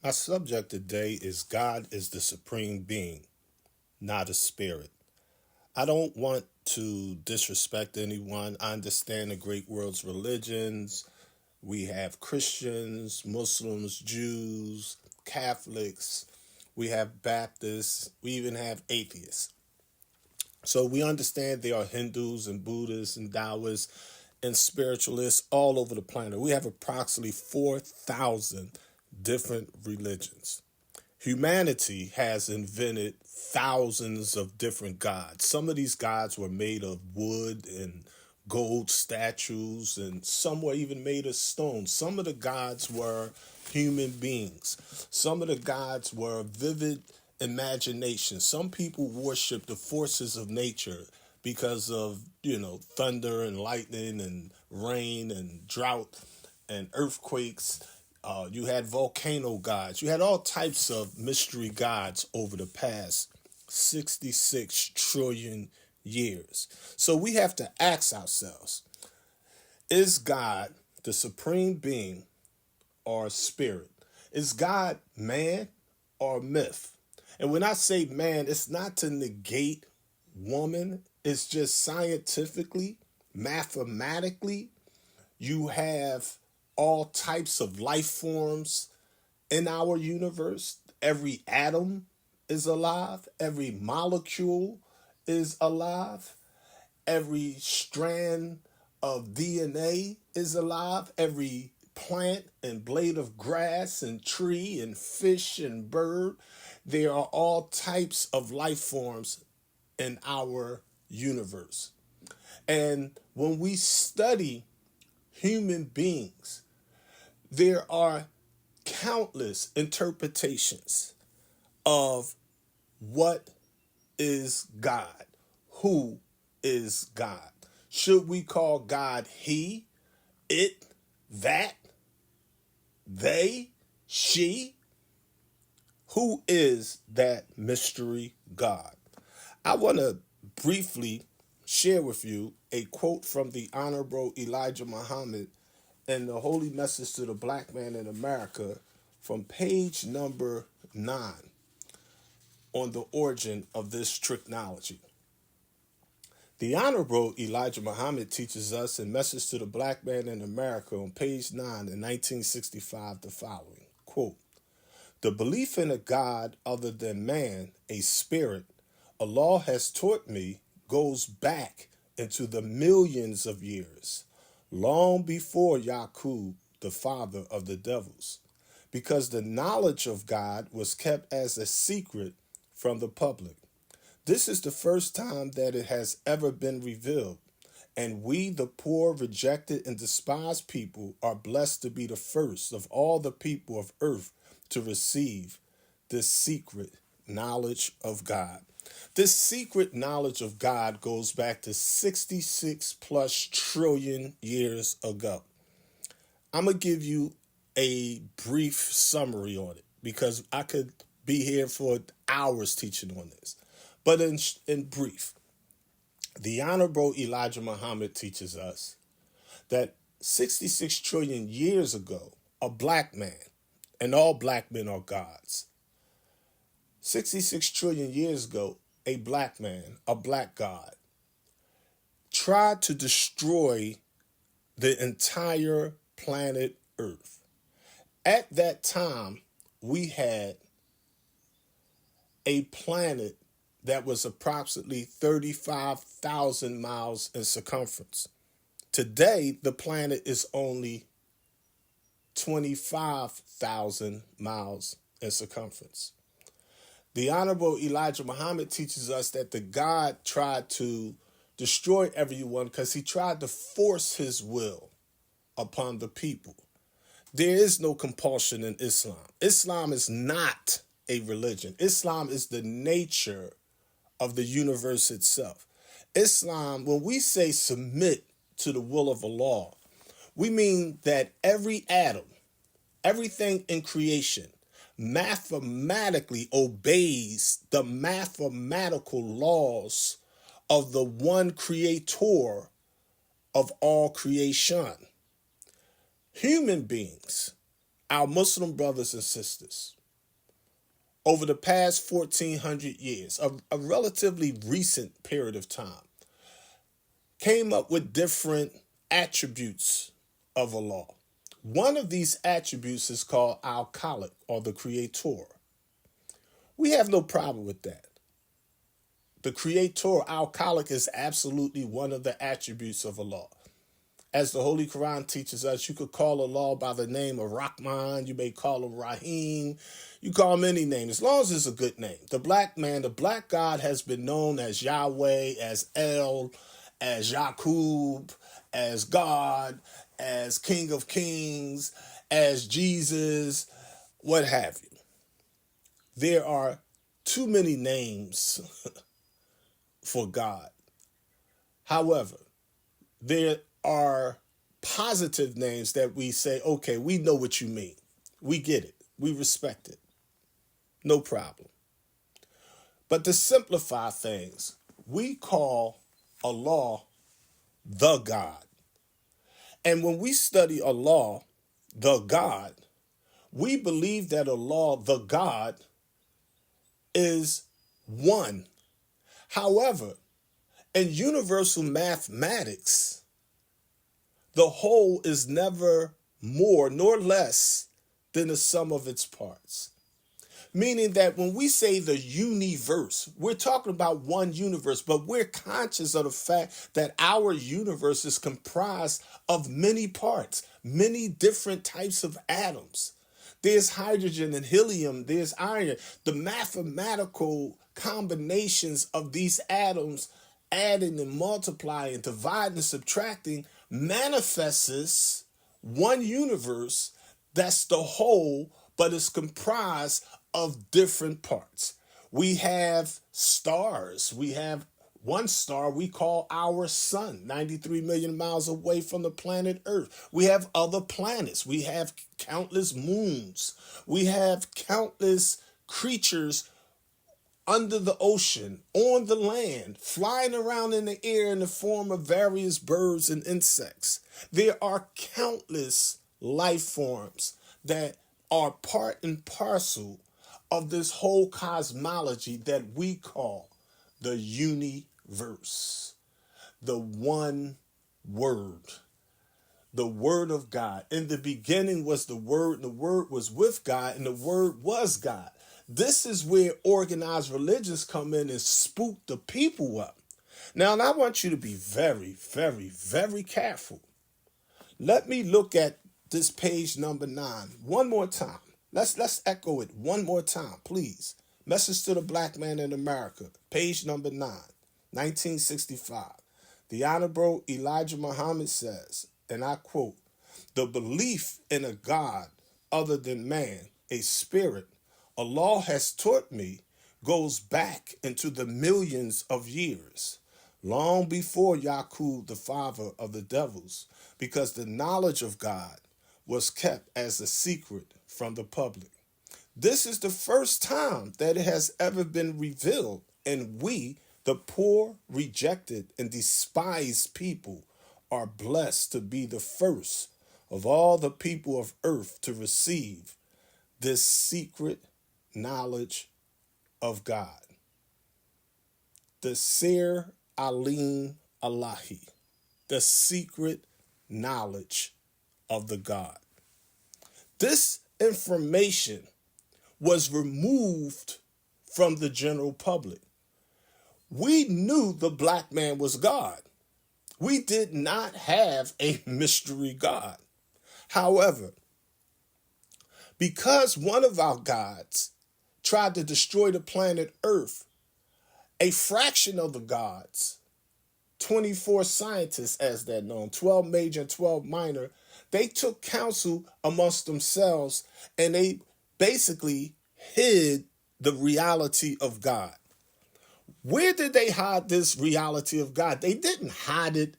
Our subject today is God is the supreme being, not a spirit. I don't want to disrespect anyone. I understand the great world's religions. We have Christians, Muslims, Jews, Catholics. We have Baptists. We even have atheists. So we understand there are Hindus and Buddhists and Taoists and spiritualists all over the planet. We have approximately 4,000 different religions. Humanity has invented thousands of different gods. Some of these gods were made of wood and gold statues, and some were even made of stone. Some of the gods were human beings. Some of the gods were vivid imagination. Some people worship the forces of nature because of, thunder and lightning and rain and drought and earthquakes. You had volcano gods. You had all types of mystery gods over the past 66 trillion years. So we have to ask ourselves, is God the supreme being or spirit? Is God man or myth? And when I say man, it's not to negate woman. It's just scientifically, mathematically, you have all types of life forms in our universe. Every atom is alive. Every molecule is alive. Every strand of DNA is alive. Every plant and blade of grass and tree and fish and bird. There are all types of life forms in our universe. And when we study human beings, there are countless interpretations of what is God, who is God. Should we call God he, it, that, they, she? Who is that mystery God? I want to briefly share with you a quote from the Honorable Elijah Muhammad and the Holy Message to the Black Man in America from page number 9 on the origin of this technology. The Honorable Elijah Muhammad teaches us in Message to the Black Man in America on page 9 in 1965 the following, quote, "The belief in a God other than man, a spirit, Allah has taught me, goes back into the millions of years, long before Yaqub, the father of the devils, because the knowledge of God was kept as a secret from the public. This is the first time that it has ever been revealed, and we, the poor, rejected, and despised people, are blessed to be the first of all the people of earth to receive this secret knowledge of God." This secret knowledge of God goes back to 66 plus trillion years ago. I'm going to give you a brief summary on it because I could be here for hours teaching on this. But in brief, the Honorable Elijah Muhammad teaches us that 66 trillion years ago, a black man, and all black men are gods. 66 trillion years ago, a black man, a black god, tried to destroy the entire planet Earth. At that time, we had a planet that was approximately 35,000 miles in circumference. Today, the planet is only 25,000 miles in circumference. The Honorable Elijah Muhammad teaches us that the God tried to destroy everyone because he tried to force his will upon the people. There is no compulsion in Islam. Islam is not a religion. Islam is the nature of the universe itself. Islam, when we say submit to the will of Allah, we mean that every atom, everything in creation, mathematically obeys the mathematical laws of the one creator of all creation. Human beings our Muslim brothers and sisters, over the past 1400 years, a relatively recent period of time, came up with different attributes of Allah. One of these attributes is called Al-Khaliq, or the Creator. We have no problem with that. The Creator, Al-Khaliq, is absolutely one of the attributes of Allah. As the Holy Quran teaches us, you could call Allah by the name of Rahman, you may call him Rahim, you call him any name, as long as it's a good name. The black man, the black God has been known as Yahweh, as El, as Yaqub, as God, as King of Kings, as Jesus, what have you. There are too many names for God. However, there are positive names that we say, okay, we know what you mean. We get it. We respect it. No problem. But to simplify things, we call Allah the God. And when we study Allah, the God, we believe that Allah, the God, is one. However, in universal mathematics, the whole is never more nor less than the sum of its parts. Meaning that when we say the universe, we're talking about one universe, but we're conscious of the fact that our universe is comprised of many parts, many different types of atoms. There's hydrogen and helium, there's iron. The mathematical combinations of these atoms, adding and multiplying, dividing and subtracting, manifests one universe that's the whole, but it's comprised of different parts. We have stars. We have one star we call our sun, 93 million miles away from the planet Earth. We have other planets. We have countless moons. We have countless creatures under the ocean, on the land, flying around in the air in the form of various birds and insects. There are countless life forms that are part and parcel of this whole cosmology that we call the universe, the one word, the word of God. In the beginning was the word, and the word was with God, and the word was God. This is where organized religions come in and spook the people up. Now, and I want you to be very, very, very careful. Let me look at this page number 9 one more time. Let's echo it one more time, please. Message to the Black Man in America, page number 9, 1965. The Honorable Elijah Muhammad says, and I quote, "The belief in a God other than man, a spirit, Allah has taught me, goes back into the millions of years, long before Yaqub, the father of the devils, because the knowledge of God was kept as a secret from the public. This is the first time that it has ever been revealed, and we, the poor, rejected, and despised people, are blessed to be the first of all the people of earth to receive this secret knowledge of God." The Sir Alim Allahi, the secret knowledge of the God. This information was removed from the general public. We knew the black man was God. We did not have a mystery God. However, because one of our gods tried to destroy the planet Earth, a fraction of the gods, 24 scientists as they're known, 12 major and 12 minor, they took counsel amongst themselves and they basically hid the reality of God. Where did they hide this reality of God? They didn't hide it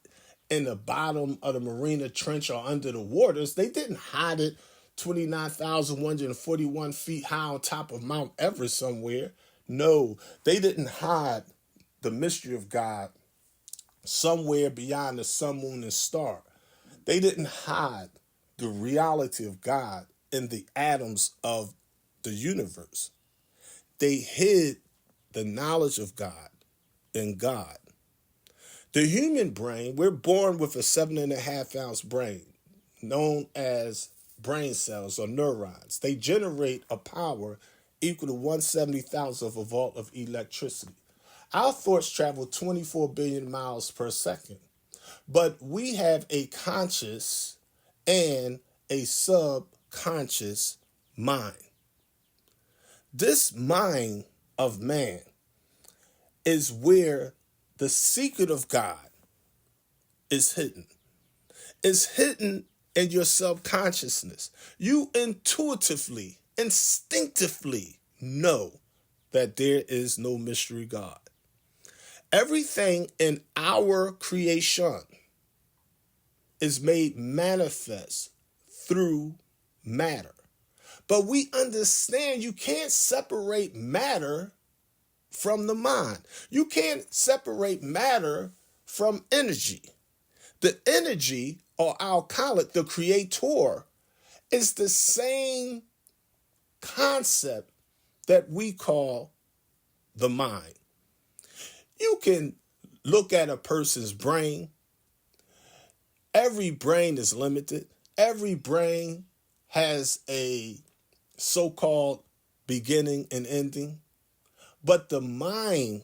in the bottom of the Mariana Trench or under the waters. They didn't hide it 29,141 feet high on top of Mount Everest somewhere. No, they didn't hide the mystery of God somewhere beyond the sun, moon, and star. They didn't hide the reality of God in the atoms of the universe. They hid the knowledge of God in God. The human brain, we're born with a 7.5 ounce brain known as brain cells or neurons. They generate a power equal to 1/70,000th of a volt of electricity. Our thoughts travel 24 billion miles per second, but we have a conscious and a subconscious mind. This mind of man is where the secret of God is hidden. It's hidden in your subconsciousness. You intuitively, instinctively know that there is no mystery God. Everything in our creation is made manifest through matter. But we understand you can't separate matter from the mind. You can't separate matter from energy. The energy, or I'll call it the creator, is the same concept that we call the mind. You can look at a person's brain. Every brain is limited. Every brain has a so-called beginning and ending. But the mind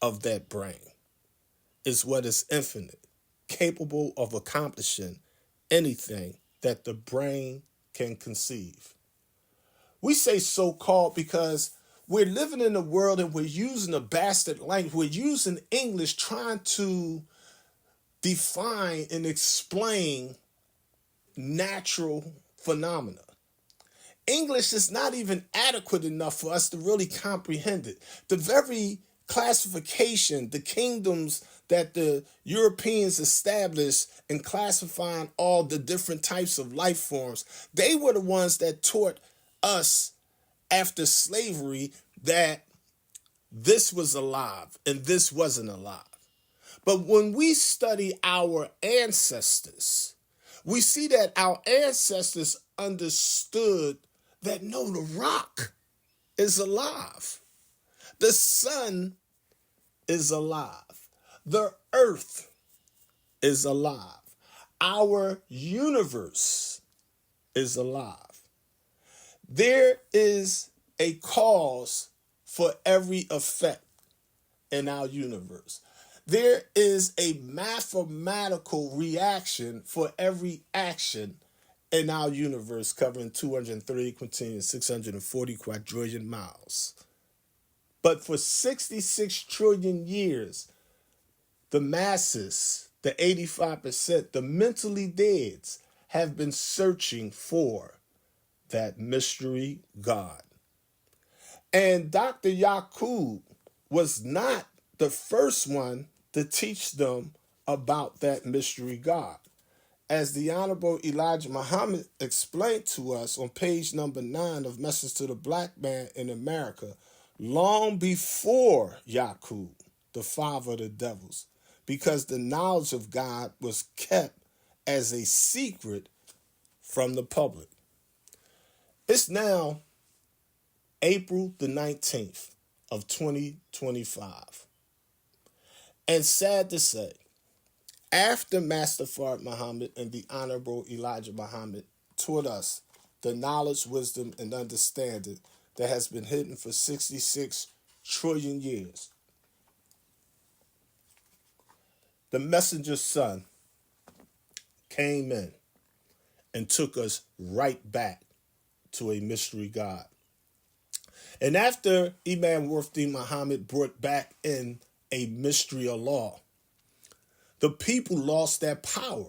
of that brain is what is infinite, capable of accomplishing anything that the brain can conceive. We say so-called because we're living in a world and we're using a bastard language. We're using English trying to define and explain natural phenomena. English is not even adequate enough for us to really comprehend it. The very classification, the kingdoms that the Europeans established in classifying all the different types of life forms, they were the ones that taught us after slavery that this was alive and this wasn't alive. But when we study our ancestors, we see that our ancestors understood that no, the rock is alive. The sun is alive. The earth is alive. Our universe is alive. There is a cause for every effect in our universe. There is a mathematical reaction for every action in our universe, covering 230 quintillion, 640 quadrillion miles. But for 66 trillion years, the masses, the 85%, the mentally deads, have been searching for that mystery God. And Dr. Yaqub was not the first one to teach them about that mystery God. As the Honorable Elijah Muhammad explained to us on page number 9 of Message to the Black Man in America, long before Yaqub, the father of the devils, because the knowledge of God was kept as a secret from the public. It's now April the 19th of 2025. And sad to say, after Master Fard Muhammad and the Honorable Elijah Muhammad taught us the knowledge, wisdom, and understanding that has been hidden for 66 trillion years, the messenger's son came in and took us right back to a mystery God. And after Imam Warfdi Muhammad brought back in a mystery of law, the people lost their power.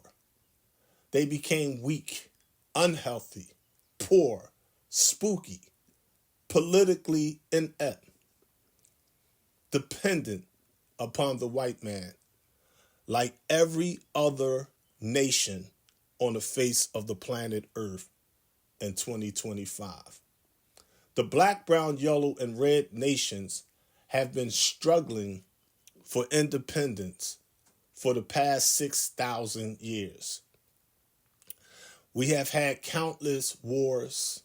They became weak, unhealthy, poor, spooky, politically inept, dependent upon the white man, like every other nation on the face of the planet Earth in 2025. The black, brown, yellow, and red nations have been struggling for independence for the past 6,000 years. We have had countless wars,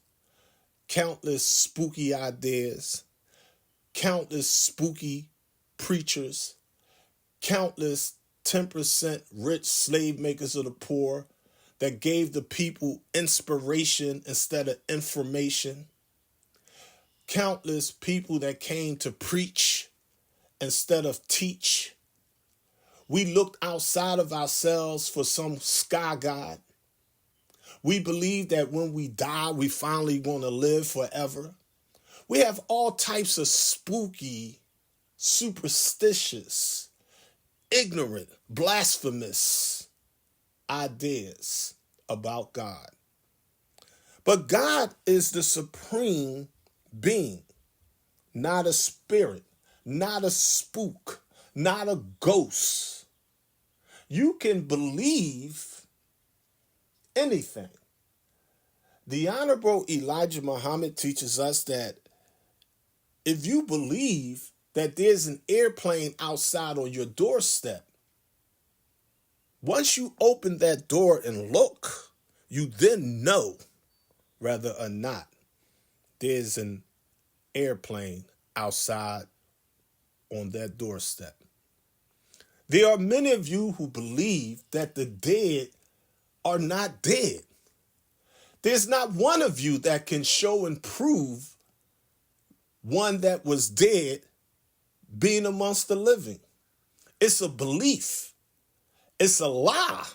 countless spooky ideas, countless spooky preachers, countless 10% rich slave makers of the poor that gave the people inspiration instead of information. Countless people that came to preach instead of teach. We looked outside of ourselves for some sky god. We believe that when we die, we finally want to live forever. We have all types of spooky, superstitious, ignorant, blasphemous ideas about God. But God is the supreme being, not a spirit, not a spook, not a ghost. You can believe anything. The Honorable Elijah Muhammad teaches us that if you believe that there's an airplane outside on your doorstep, once you open that door and look, you then know whether or not there's an airplane outside on that doorstep. There are many of you who believe that the dead are not dead. There's not one of you that can show and prove one that was dead being amongst the living. It's a belief. It's a lie.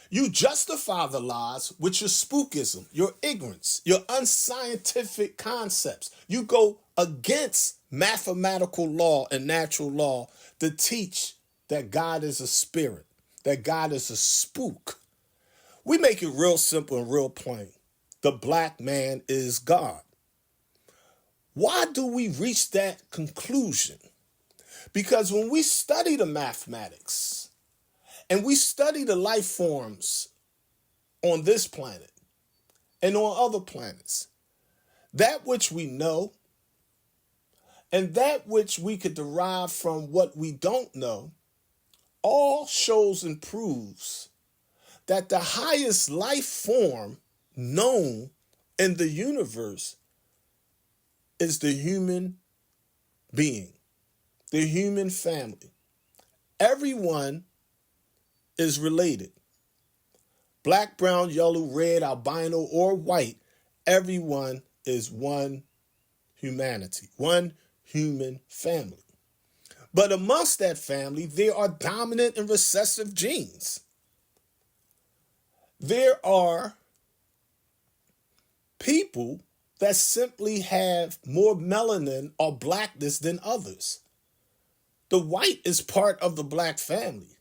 You justify the lies with your spookism, your ignorance, your unscientific concepts. You go against mathematical law and natural law to teach that God is a spirit, that God is a spook. We make it real simple and real plain. The black man is God. Why do we reach that conclusion? Because when we study the mathematics and we study the life forms on this planet and on other planets, that which we know and that which we could derive from what we don't know all shows and proves that the highest life form known in the universe is the human being, the human family. Everyone is related. Black, brown, yellow, red, albino, or white, everyone is one humanity, one human family. But amongst that family, there are dominant and recessive genes. There are people that simply have more melanin or blackness than others. The white is part of the black family.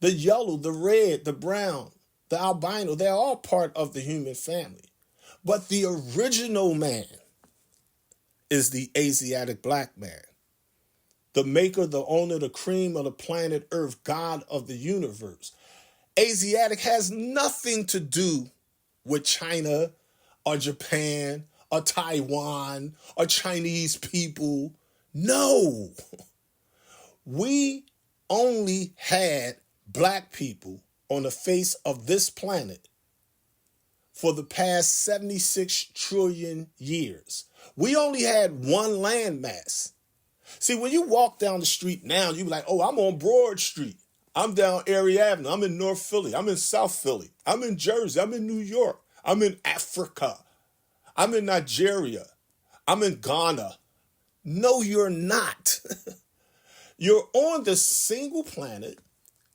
The yellow, the red, the brown, the albino, they're all part of the human family. But the original man is the Asiatic black man. The maker, the owner, the cream of the planet Earth, God of the universe. Asiatic has nothing to do with China or Japan or Taiwan or Chinese people. No. We only had black people on the face of this planet for the past 76 trillion years. We only had one landmass. See, when you walk down the street now, you be like, oh, I'm on Broad Street. I'm down Erie Avenue. I'm in North Philly. I'm in South Philly. I'm in Jersey. I'm in New York. I'm in Africa. I'm in Nigeria. I'm in Ghana. No, you're not. You're on the single planet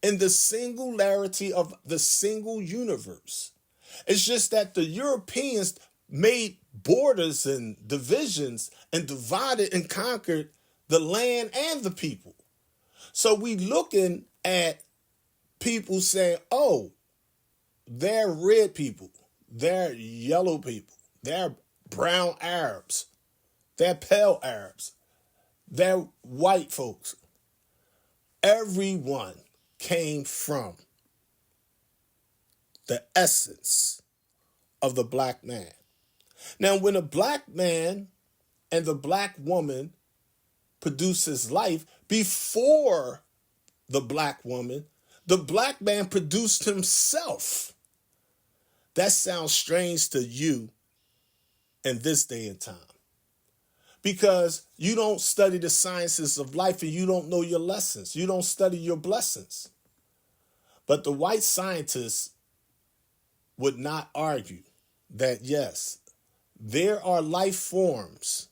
in the singularity of the single universe. It's just that the Europeans made borders and divisions and divided and conquered the land and the people. So we looking at people saying, oh, they're red people, they're yellow people, they're brown Arabs, they're pale Arabs, they're white folks. Everyone came from the essence of the black man. Now, when a black man and the black woman produces life, before the black woman, The black man produced himself. That sounds strange to you in this day and time because you don't study the sciences of life and you don't know your lessons. You don't study your blessings. But the white scientists would not argue that, yes, there are life forms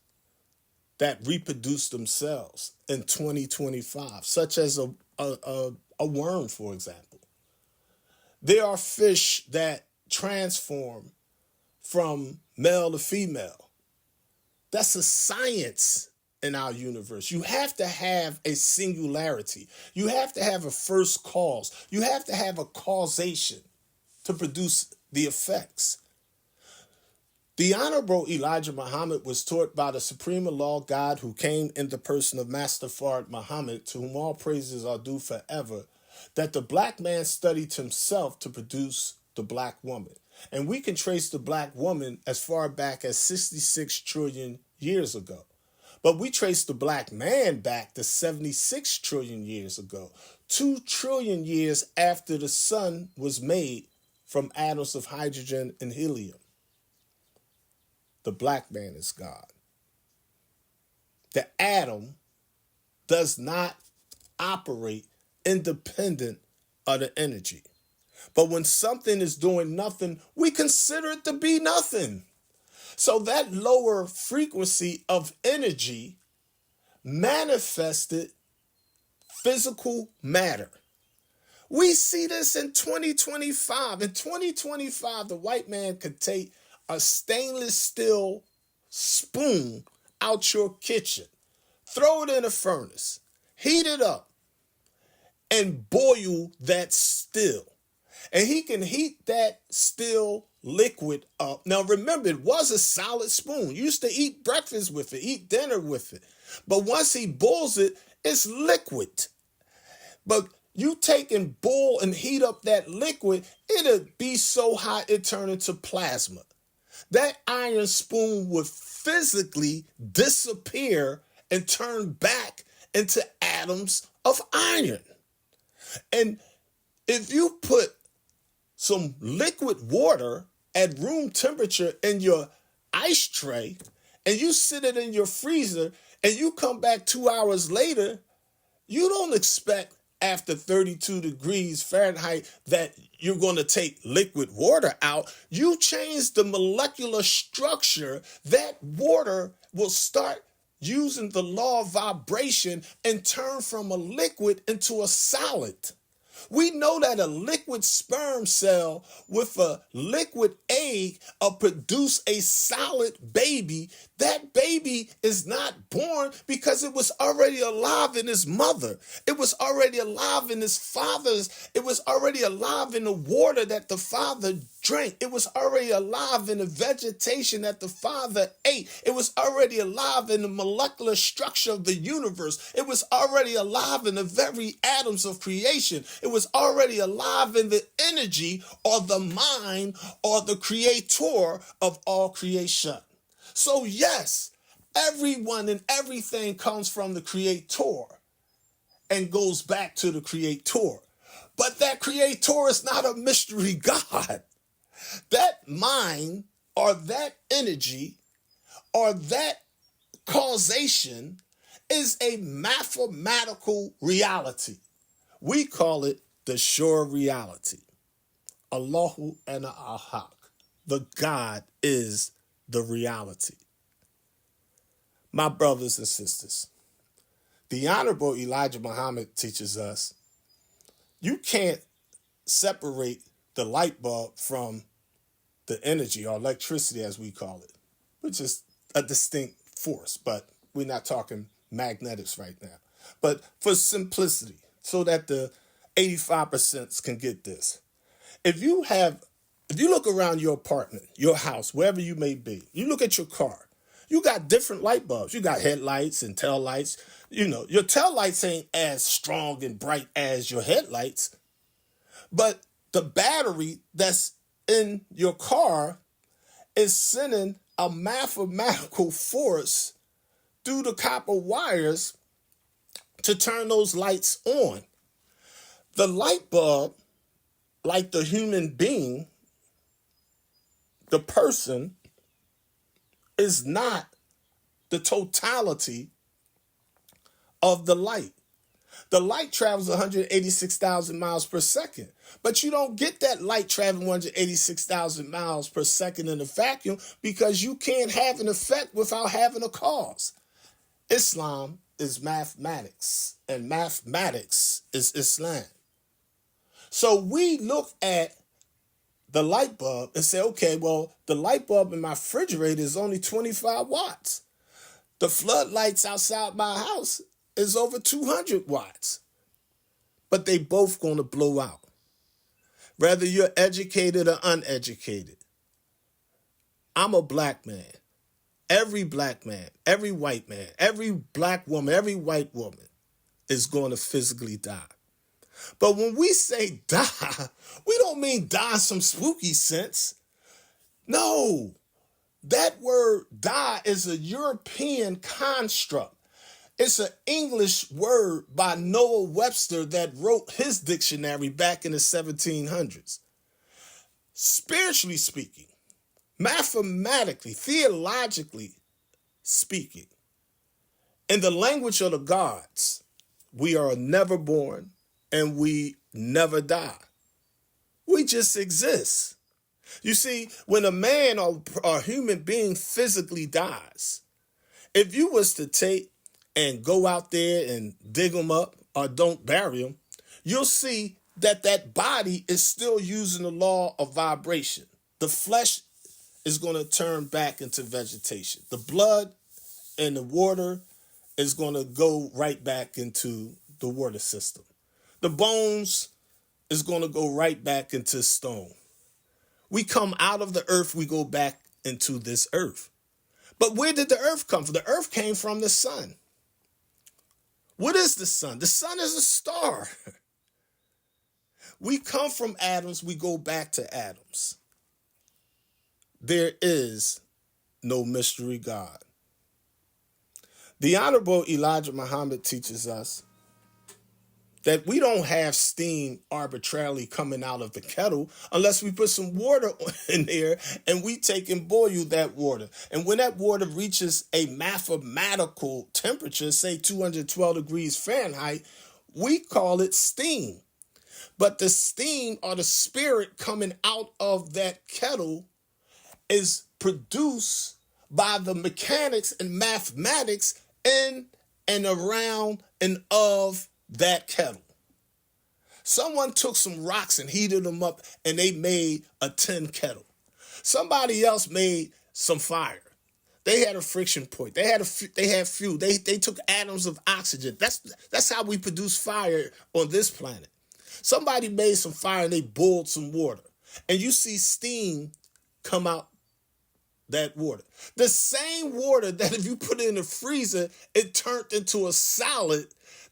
that reproduce themselves in 2025, such as a worm, for example. There are fish that transform from male to female. That's a science in our universe. You have to have a singularity. You have to have a first cause. You have to have a causation to produce the effects. The Honorable Elijah Muhammad was taught by the Supreme Allah God who came in the person of Master Fard Muhammad, to whom all praises are due forever, that the black man studied himself to produce the black woman. And we can trace the black woman as far back as 66 trillion years ago. But we trace the black man back to 76 trillion years ago, 2 trillion years after the sun was made from atoms of hydrogen and helium. The black man is God. The atom does not operate independent of the energy. But when something is doing nothing, we consider it to be nothing. So that lower frequency of energy manifested physical matter. We see this in 2025. In 2025, the white man could take a stainless steel spoon out your kitchen, throw it in a furnace, heat it up, and boil that steel. And he can heat that steel liquid up. Now, remember, it was a solid spoon. You used to eat breakfast with it, eat dinner with it. But once he boils it, it's liquid. But you take and boil and heat up that liquid, it'll be so hot it turn into plasma. That iron spoon would physically disappear and turn back into atoms of iron. And if you put some liquid water at room temperature in your ice tray and you sit it in your freezer and you come back 2 hours later, you don't expect after 32 degrees Fahrenheit that you're going to take liquid water out. You change the molecular structure, that water will start using the law of vibration and turn from a liquid into a solid. We know that a liquid sperm cell with a liquid egg will produce a solid baby. That baby is not born because it was already alive in his mother. It was already alive in his father's. It was already alive in the water that the father drank. It was already alive in the vegetation that the father ate. It was already alive in the molecular structure of the universe. It was already alive in the very atoms of creation. It was already alive in the energy or the mind or the creator of all creation. So yes, everyone and everything comes from the creator and goes back to the creator. But that creator is not a mystery God. That mind or that energy or that causation is a mathematical reality. We call it the sure reality. Allahu and Ahak. The God is the reality. My brothers and sisters, the Honorable Elijah Muhammad teaches us you can't separate the light bulb from the energy or electricity, as we call it, which is a distinct force, but we're not talking magnetics right now. But for simplicity, so that the 85% can get this. If you look around your apartment, your house, wherever you may be, you look at your car, you got different light bulbs. You got headlights and tail lights. You know, your tail lights ain't as strong and bright as your headlights, but the battery that's in your car is sending a mathematical force through the copper wires to turn those lights on. The light bulb, like the human being, the person, is not the totality of the light. The light travels 186,000 miles per second, but you don't get that light traveling 186,000 miles per second in a vacuum because you can't have an effect without having a cause. Islam is mathematics, and mathematics is Islam. So we look at the light bulb and say, okay, well, the light bulb in my refrigerator is only 25 watts. The floodlights outside my house is over 200 watts. But they both going to blow out. Whether you're educated or uneducated. I'm a black man. Every black man, every white man, every black woman, every white woman is going to physically die. But when we say die, we don't mean die in some spooky sense. No, that word die is a European construct. It's an English word by Noah Webster that wrote his dictionary back in the 1700s. Spiritually speaking, mathematically, theologically speaking, in the language of the gods, we are never born and we never die. We just exist. You see, when a man or a human being physically dies, if you was to take and go out there and dig them up or don't bury them, you'll see that that body is still using the law of vibration. The flesh is going to turn back into vegetation. The blood and the water is going to go right back into the water system. The bones is going to go right back into stone. We come out of the earth, we go back into this earth. But where did the earth come from? The earth came from the sun. What is the sun? The sun is a star. We come from atoms, we go back to atoms. There is no mystery God. The Honorable Elijah Muhammad teaches us that we don't have steam arbitrarily coming out of the kettle unless we put some water in there and we take and boil that water. And when that water reaches a mathematical temperature, say 212 degrees Fahrenheit, we call it steam. But the steam or the spirit coming out of that kettle is produced by the mechanics and mathematics in and around and of that kettle. Someone took some rocks and heated them up and they made a tin kettle. Somebody else made some fire. They had a friction point. They had fuel. They took atoms of oxygen. That's how we produce fire on this planet. Somebody made some fire and they boiled some water. And you see steam come out that water. The same water that if you put it in the freezer, it turned into a solid.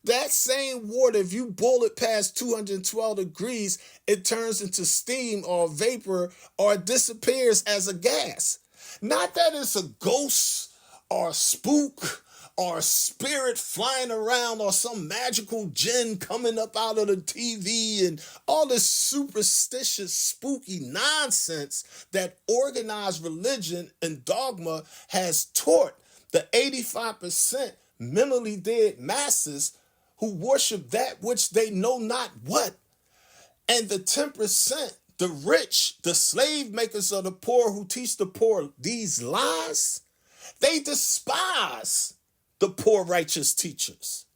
That same water, if you boil it past 212 degrees, it turns into steam or vapor or it disappears as a gas. Not that it's a ghost or a spook or a spirit flying around or some magical jinn coming up out of the TV and all this superstitious, spooky nonsense that organized religion and dogma has taught the 85% mentally dead masses who worship that which they know not what. And the 10%, the rich, the slave makers of the poor who teach the poor these lies, they despise the poor righteous teachers.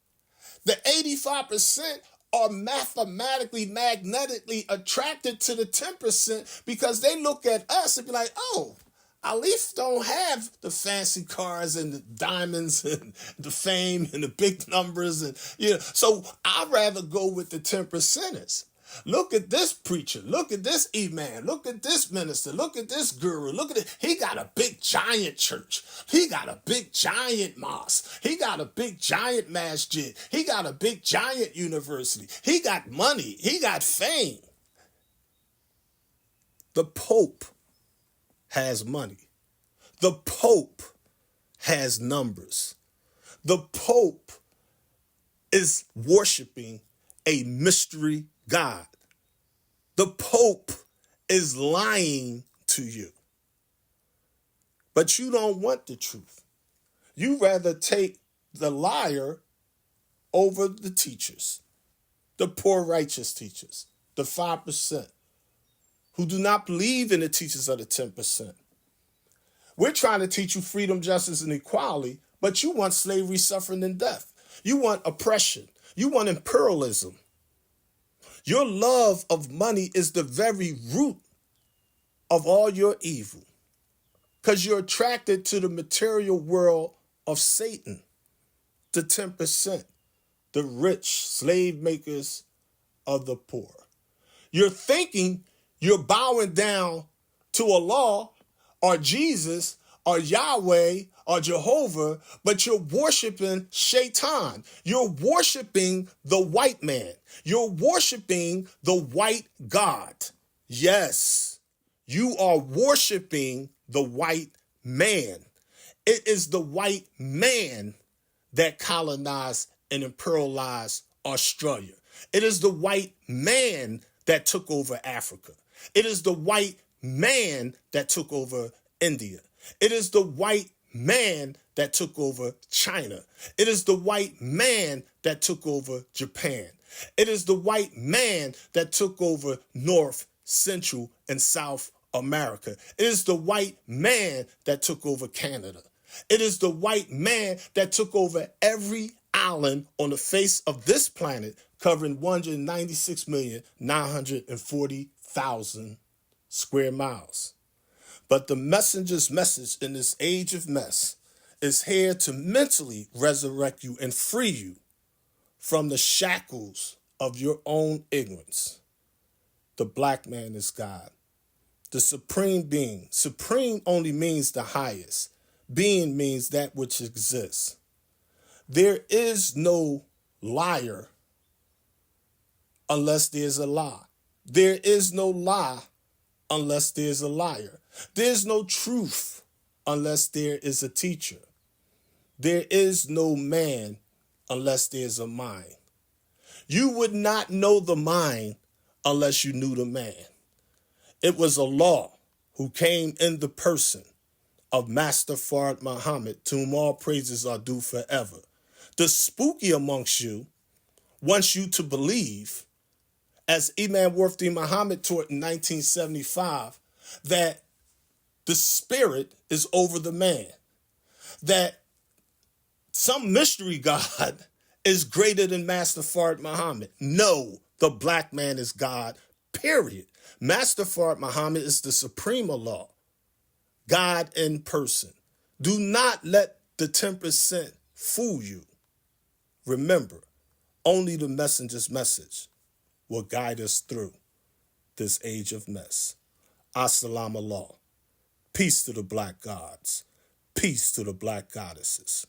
The 85% are mathematically, magnetically attracted to the 10% because they look at us and be like, oh, Alif don't have the fancy cars and the diamonds and the fame and the big numbers. And so I'd rather go with the 10%ers. Look at this preacher. Look at this imam. Look at this minister. Look at this guru. Look at it. He got a big giant church. He got a big giant mosque. He got a big giant masjid. He got a big giant university. He got money. He got fame. The Pope has money. The Pope has numbers. The Pope is worshiping a mystery God. The Pope is lying to you. But you don't want the truth. You rather take the liar over the teachers, the poor righteous teachers, the 5% who do not believe in the teachers of the 10%. We're trying to teach you freedom, justice, and equality, but you want slavery, suffering, and death. You want oppression. You want imperialism. Your love of money is the very root of all your evil, because you're attracted to the material world of Satan, the 10%, the rich slave makers of the poor. You're thinking you're bowing down to Allah or Jesus or Yahweh or Jehovah, but you're worshiping Shaitan. You're worshiping the white man. You're worshiping the white God. Yes, you are worshiping the white man. It is the white man that colonized and imperialized Australia. It is the white man that took over Africa. It is the white man that took over India. It is the white man that took over China. It is the white man that took over Japan. It is the white man that took over North, Central, and South America. It is the white man that took over Canada. It is the white man that took over every island on the face of this planet, covering 196,940,000 square miles. But the messenger's message in this age of mess is here to mentally resurrect you and free you from the shackles of your own ignorance. The black man is God, the supreme being. Supreme only means the highest. Being means that which exists. There is no liar unless there's a lie. There is no lie unless there's a liar. There's no truth unless there is a teacher. There is no man unless there's a mind. You would not know the mind unless you knew the man. It was Allah who came in the person of Master Fard Muhammad, to whom all praises are due forever. The spooky amongst you wants you to believe, as Imam Warfdi Muhammad taught in 1975, that the spirit is over the man, that some mystery God is greater than Master Fard Muhammad. No, the black man is God, period. Master Fard Muhammad is the supreme Allah, God in person. Do not let the 10% fool you. Remember, only the messenger's message will guide us through this age of mess. As-salamu Allah. Peace to the black gods. Peace to the black goddesses.